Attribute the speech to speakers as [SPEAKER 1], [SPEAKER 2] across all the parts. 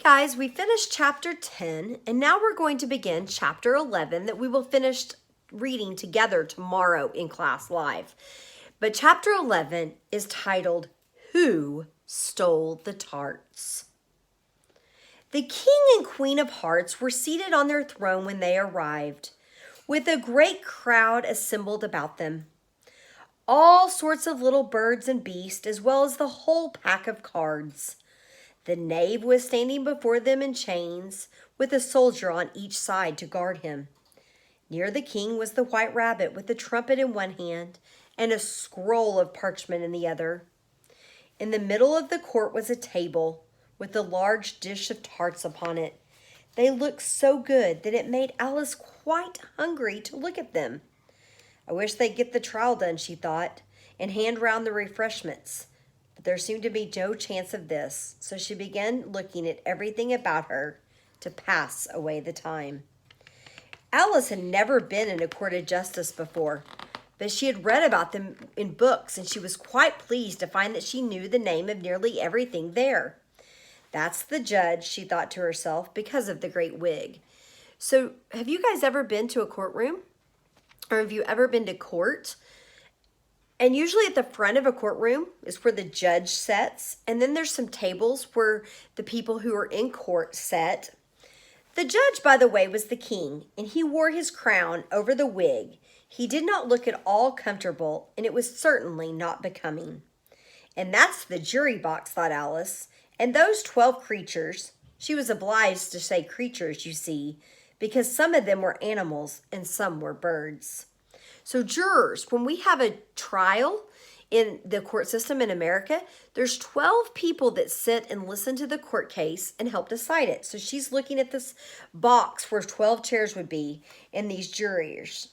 [SPEAKER 1] Guys, we finished chapter 10, and now we're going to begin chapter 11 that we will finish reading together tomorrow in class live. But chapter 11 is titled, Who Stole the Tarts? The king and queen of hearts were seated on their throne when they arrived, with a great crowd assembled about them. All sorts of little birds and beasts, as well as the whole pack of cards. The knave was standing before them in chains, with a soldier on each side to guard him. Near the king was the white rabbit with a trumpet in one hand and a scroll of parchment in the other. In the middle of the court was a table with a large dish of tarts upon it. They looked so good that it made Alice quite hungry to look at them. I wish they'd get the trial done, she thought, and hand round the refreshments. But there seemed to be no chance of this, so she began looking at everything about her to pass away the time. Alice had never been in a court of justice before, but she had read about them in books, and she was quite pleased to find that she knew the name of nearly everything there. That's the judge, she thought to herself, because of the great wig. So, have you guys ever been to a courtroom? Or have you ever been to court? And usually at the front of a courtroom is where the judge sits. And then there's some tables where the people who are in court sit. The judge, by the way, was the king, and he wore his crown over the wig. He did not look at all comfortable, and it was certainly not becoming. And that's the jury box, thought Alice. And those 12 creatures, she was obliged to say creatures, you see, because some of them were animals and some were birds. So jurors, when we have a trial in the court system in America, there's 12 people that sit and listen to the court case and help decide it. So she's looking at this box where 12 chairs would be and these jurors.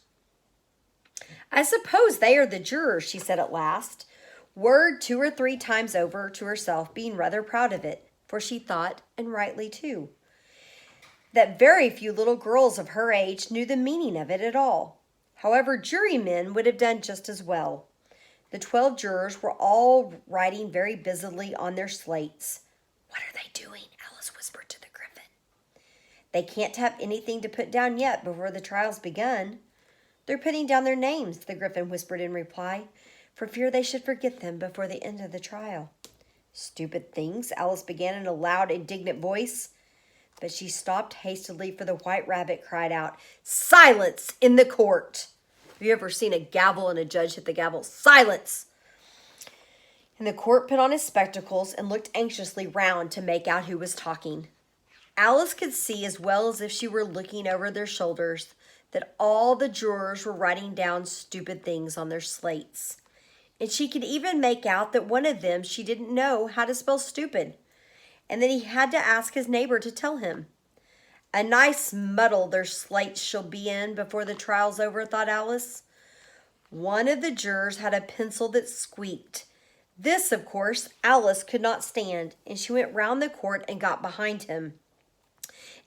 [SPEAKER 1] I suppose they are the jurors, she said at last, word 2 or 3 times over to herself, being rather proud of it, for she thought, and rightly too, that very few little girls of her age knew the meaning of it at all. However, jurymen would have done just as well. The 12 jurors were all writing very busily on their slates. What are they doing? Alice whispered to the griffin. They can't have anything to put down yet before the trial's begun. They're putting down their names, the griffin whispered in reply, for fear they should forget them before the end of the trial. Stupid things, Alice began in a loud, indignant voice. But she stopped hastily, for the white rabbit cried out, Silence in the court! Have you ever seen a gavel and a judge hit the gavel? Silence! And the court put on his spectacles and looked anxiously round to make out who was talking. Alice could see, as well as if she were looking over their shoulders, that all the jurors were writing down stupid things on their slates. And she could even make out that one of them she didn't know how to spell stupid, and then he had to ask his neighbor to tell him. A nice muddle their slates shall be in before the trial's over, thought Alice. One of the jurors had a pencil that squeaked. This, of course, Alice could not stand, and she went round the court and got behind him,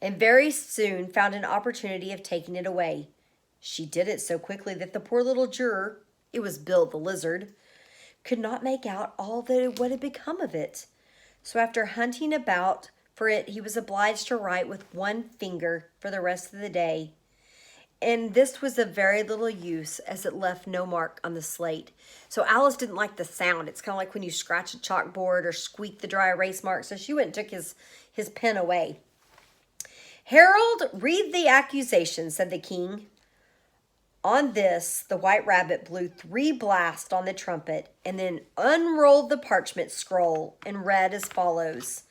[SPEAKER 1] and very soon found an opportunity of taking it away. She did it so quickly that the poor little juror, it was Bill the Lizard, could not make out all that what had become of it. So after hunting about for it, he was obliged to write with one finger for the rest of the day. And this was of very little use, as it left no mark on the slate. So Alice didn't like the sound. It's kind of like when you scratch a chalkboard or squeak the dry erase mark. So she went and took his pen away. Harold, read the accusation, said the king. On this, the white rabbit blew 3 blasts on the trumpet and then unrolled the parchment scroll and read as follows.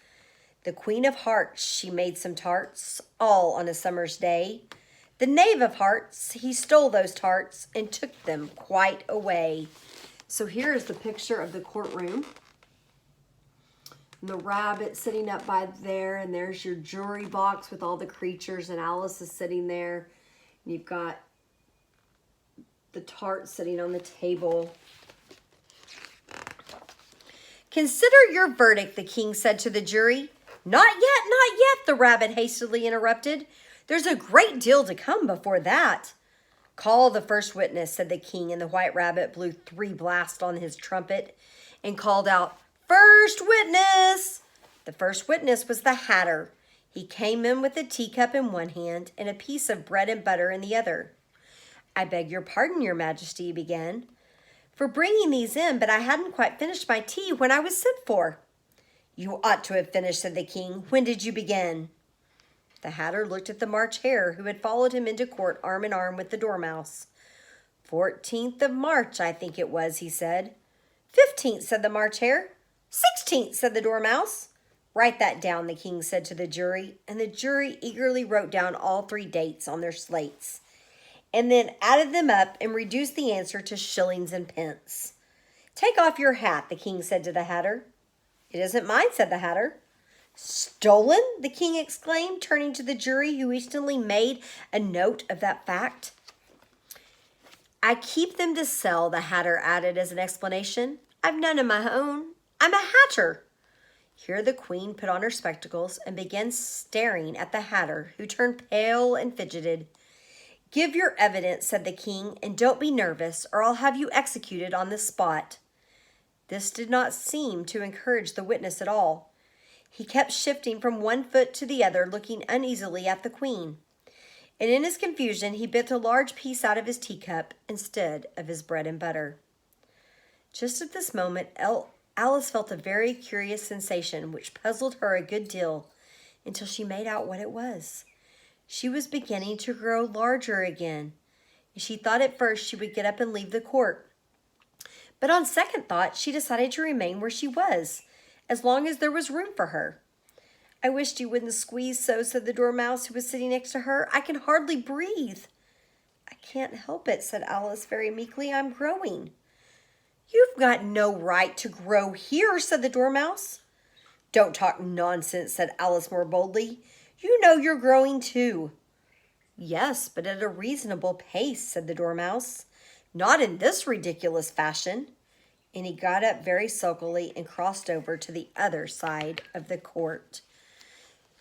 [SPEAKER 1] The queen of hearts, she made some tarts, all on a summer's day. The knave of hearts, he stole those tarts and took them quite away. So here is the picture of the courtroom. And the rabbit sitting up by there, and there's your jury box with all the creatures, and Alice is sitting there. And you've got the tart sitting on the table. Consider your verdict, the king said to the jury. Not yet, the rabbit hastily interrupted. There's a great deal to come before that. Call the first witness, said the king, and the white rabbit blew 3 blasts on his trumpet and called out, First witness! The first witness was the Hatter, He came in with a teacup in one hand and a piece of bread and butter in the other. I beg your pardon, your majesty, he began, for bringing these in, but I hadn't quite finished my tea when I was sent for. You ought to have finished, said the king. When did you begin? The Hatter looked at the March Hare, who had followed him into court arm in arm with the Dormouse. 14th of March, I think it was, he said. 15th, said the March Hare. 16th, said the Dormouse. Write that down, the king said to the jury, and the jury eagerly wrote down all 3 dates on their slates, and then added them up and reduced the answer to shillings and pence. Take off your hat, the king said to the Hatter. It isn't mine, said the Hatter. Stolen? The king exclaimed, turning to the jury, who instantly made a note of that fact. I keep them to sell, the Hatter added as an explanation. I've none of my own. I'm a hatter. Here the queen put on her spectacles and began staring at the Hatter, who turned pale and fidgeted. Give your evidence, said the king, and don't be nervous, or I'll have you executed on the spot. This did not seem to encourage the witness at all. He kept shifting from one foot to the other, looking uneasily at the queen. And in his confusion, he bit a large piece out of his teacup instead of his bread and butter. Just at this moment, Alice felt a very curious sensation which puzzled her a good deal until she made out what it was. She was beginning to grow larger again, and she thought at first she would get up and leave the court. But on second thought, she decided to remain where she was, as long as there was room for her. I wished you wouldn't squeeze so, said the Dormouse, who was sitting next to her. I can hardly breathe. I can't help it, said Alice very meekly. I'm growing. You've got no right to grow here, said the Dormouse. Don't talk nonsense, said Alice more boldly. You know you're growing too. Yes, but at a reasonable pace, said the Dormouse. Not in this ridiculous fashion. And he got up very sulkily and crossed over to the other side of the court.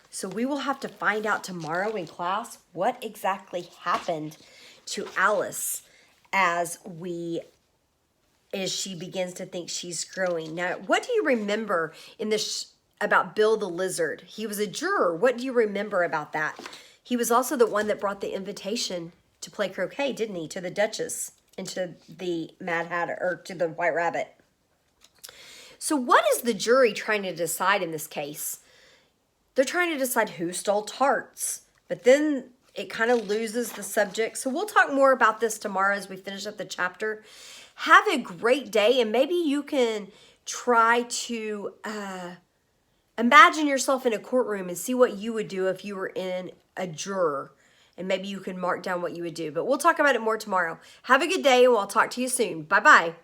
[SPEAKER 1] So we will have to find out tomorrow in class what exactly happened to Alice as she begins to think she's growing. Now, what do you remember in this about Bill the Lizard? He was a juror. What do you remember about that? He was also the one that brought the invitation to play croquet, didn't he, to the Duchess and to the Mad Hatter, or to the White Rabbit. So what is the jury trying to decide in this case? They're trying to decide who stole tarts, but then it kind of loses the subject. So we'll talk more about this tomorrow as we finish up the chapter. Have a great day, and maybe you can try to imagine yourself in a courtroom and see what you would do if you were in a juror, and maybe you can mark down what you would do. But we'll talk about it more tomorrow. Have a good day, and we'll talk to you soon. Bye-bye.